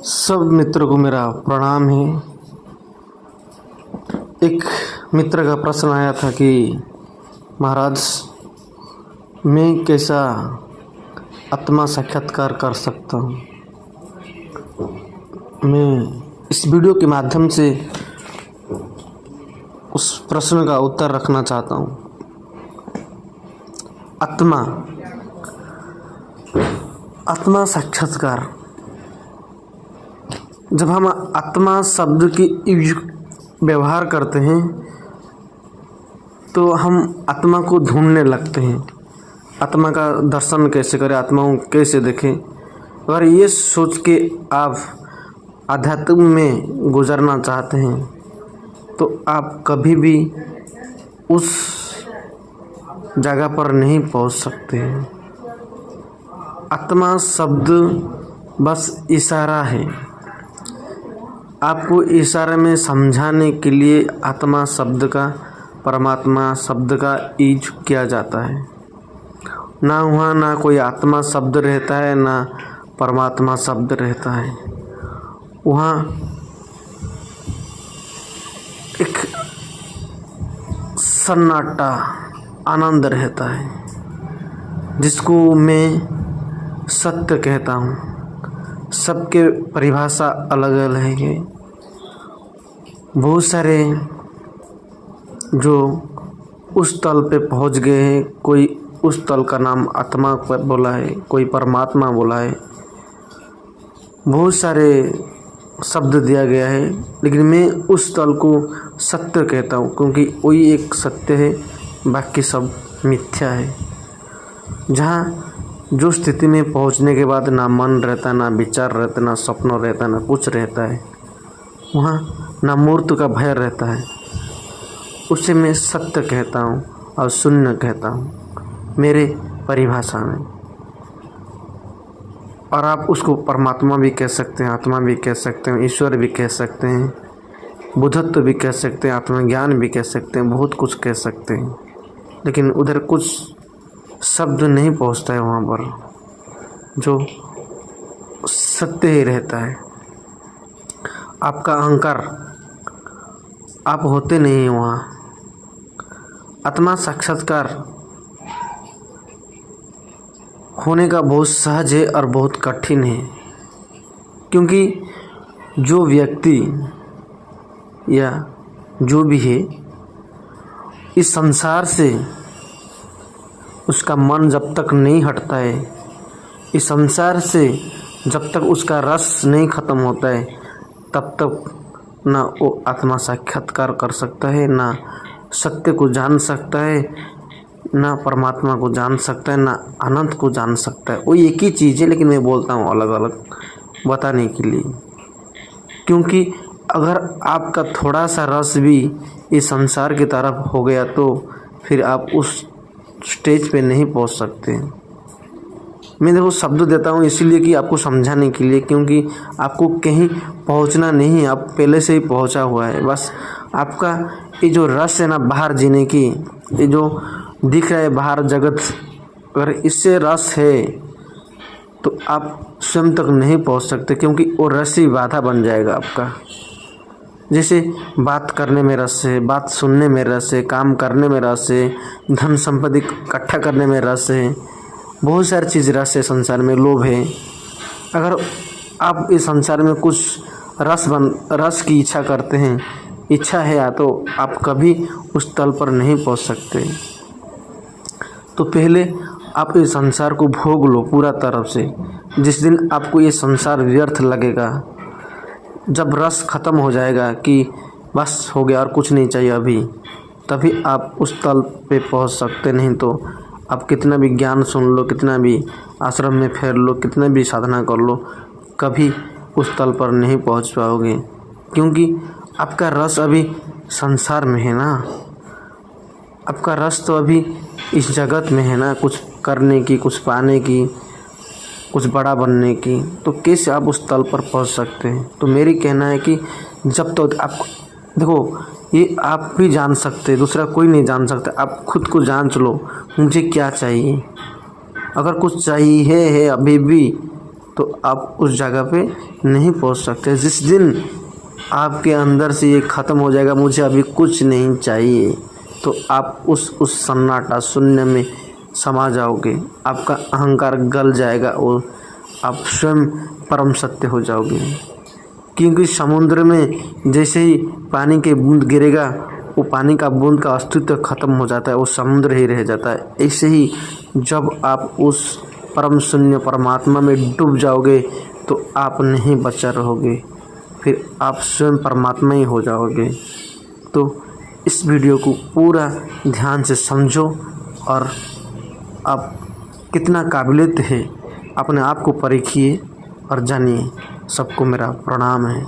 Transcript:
सब मित्रों को मेरा प्रणाम है। एक मित्र का प्रश्न आया था कि महाराज, मैं कैसा आत्मा साक्षात्कार कर सकता हूँ। मैं इस वीडियो के माध्यम से उस प्रश्न का उत्तर रखना चाहता हूँ। आत्मा साक्षात्कार, जब हम आत्मा शब्द की व्यवहार करते हैं तो हम आत्मा को ढूंढने लगते हैं। आत्मा का दर्शन कैसे करें, आत्मा को कैसे देखें। अगर ये सोच के आप आध्यात्म में गुजरना चाहते हैं तो आप कभी भी उस जगह पर नहीं पहुंच सकते हैं। आत्मा शब्द बस इशारा है। आपको इशारे में समझाने के लिए आत्मा शब्द का, परमात्मा शब्द का यूज किया जाता है। ना वहाँ ना कोई आत्मा शब्द रहता है, ना परमात्मा शब्द रहता है। वहाँ एक सन्नाटा आनंद रहता है, जिसको मैं सत्य कहता हूँ। सबके परिभाषा अलग अलग है। बहुत सारे जो उस तल पे पहुँच गए हैं, कोई उस तल का नाम आत्मा पर बोला है, कोई परमात्मा बोला है, बहुत सारे शब्द दिया गया है। लेकिन मैं उस तल को सत्य कहता हूँ, क्योंकि वही एक सत्य है, बाकी सब मिथ्या है। जहाँ जो स्थिति में पहुँचने के बाद ना मन रहता, ना विचार रहता, ना स्वप्न रहता, ना कुछ रहता है, वहाँ ना मूर्त का भय रहता है, उसे मैं सत्य कहता हूँ और शून्य कहता हूँ मेरे परिभाषा में। और आप उसको परमात्मा भी कह सकते हैं, आत्मा भी कह सकते हैं, ईश्वर भी कह सकते हैं, बुद्धत्व भी कह सकते हैं, आत्मज्ञान भी कह सकते हैं, बहुत कुछ कह सकते हैं। लेकिन उधर कुछ शब्द नहीं पहुँचता है वहाँ पर, जो सत्य ही रहता है। आपका अहंकार, आप होते नहीं हैं वहाँ। आत्मा साक्षात्कार होने का बहुत सहज है और बहुत कठिन है, क्योंकि जो व्यक्ति या जो भी है, इस संसार से उसका मन जब तक नहीं हटता है, इस संसार से जब तक उसका रस नहीं खत्म होता है, तब तक ना वो आत्मा साक्षात्कार कर सकता है, ना सत्य को जान सकता है, ना परमात्मा को जान सकता है, ना अनंत को जान सकता है। वो एक ही चीज़ है, लेकिन मैं बोलता हूँ अलग अलग बताने के लिए। क्योंकि अगर आपका थोड़ा सा रस भी इस संसार की तरफ हो गया तो फिर आप उस स्टेज पे नहीं पहुँच सकते। मैं देखो शब्द देता हूँ इसीलिए कि आपको समझाने के लिए, क्योंकि आपको कहीं पहुँचना नहीं है, आप पहले से ही पहुँचा हुआ है। बस आपका ये जो रस है ना बाहर जीने की, ये जो दिख रहा है बाहर जगत, अगर इससे रस है तो आप स्वयं तक नहीं पहुँच सकते, क्योंकि वो रस ही बाधा बन जाएगा आपका। जैसे बात करने में रस है, बात सुनने में रस है, काम करने में रस है, धन संपत्ति इकट्ठा करने में रस है, बहुत सारी चीज़ रस है संसार में, लोभ है। अगर आप इस संसार में कुछ रस की इच्छा करते हैं, इच्छा है, तो आप कभी उस तल पर नहीं पहुंच सकते। तो पहले आप इस संसार को भोग लो पूरा तरफ से। जिस दिन आपको ये संसार व्यर्थ लगेगा, जब रस खत्म हो जाएगा कि बस हो गया और कुछ नहीं चाहिए अभी, तभी आप उस तल पे पहुंच सकते। नहीं तो आप कितना भी ज्ञान सुन लो, कितना भी आश्रम में फेर लो, कितना भी साधना कर लो, कभी उस तल पर नहीं पहुंच पाओगे, क्योंकि आपका रस अभी संसार में है ना। आपका रस तो अभी इस जगत में है ना, कुछ करने की, कुछ पाने की, कुछ बड़ा बनने की। तो कैसे आप उस तल पर पहुंच सकते हैं। तो मेरी कहना है कि जब तो आप देखो, ये आप भी जान सकते, दूसरा कोई नहीं जान सकता। आप खुद को जांच लो, मुझे क्या चाहिए। अगर कुछ चाहिए है अभी भी, तो आप उस जगह पे नहीं पहुंच सकते। जिस दिन आपके अंदर से ये ख़त्म हो जाएगा, मुझे अभी कुछ नहीं चाहिए, तो आप उस सन्नाटा शून्य में समा जाओगे। आपका अहंकार गल जाएगा और आप स्वयं परम सत्य हो जाओगे। क्योंकि समुद्र में जैसे ही पानी के बूंद गिरेगा, वो पानी का बूंद का अस्तित्व खत्म हो जाता है, वो समुद्र ही रह जाता है। ऐसे ही जब आप उस परम शून्य परमात्मा में डूब जाओगे तो आप नहीं बचा रहोगे, फिर आप स्वयं परमात्मा ही हो जाओगे। तो इस वीडियो को पूरा ध्यान से समझो और आप कितना काबिलियत है अपने आप को परखिए और जानिए। सबको मेरा प्रणाम है।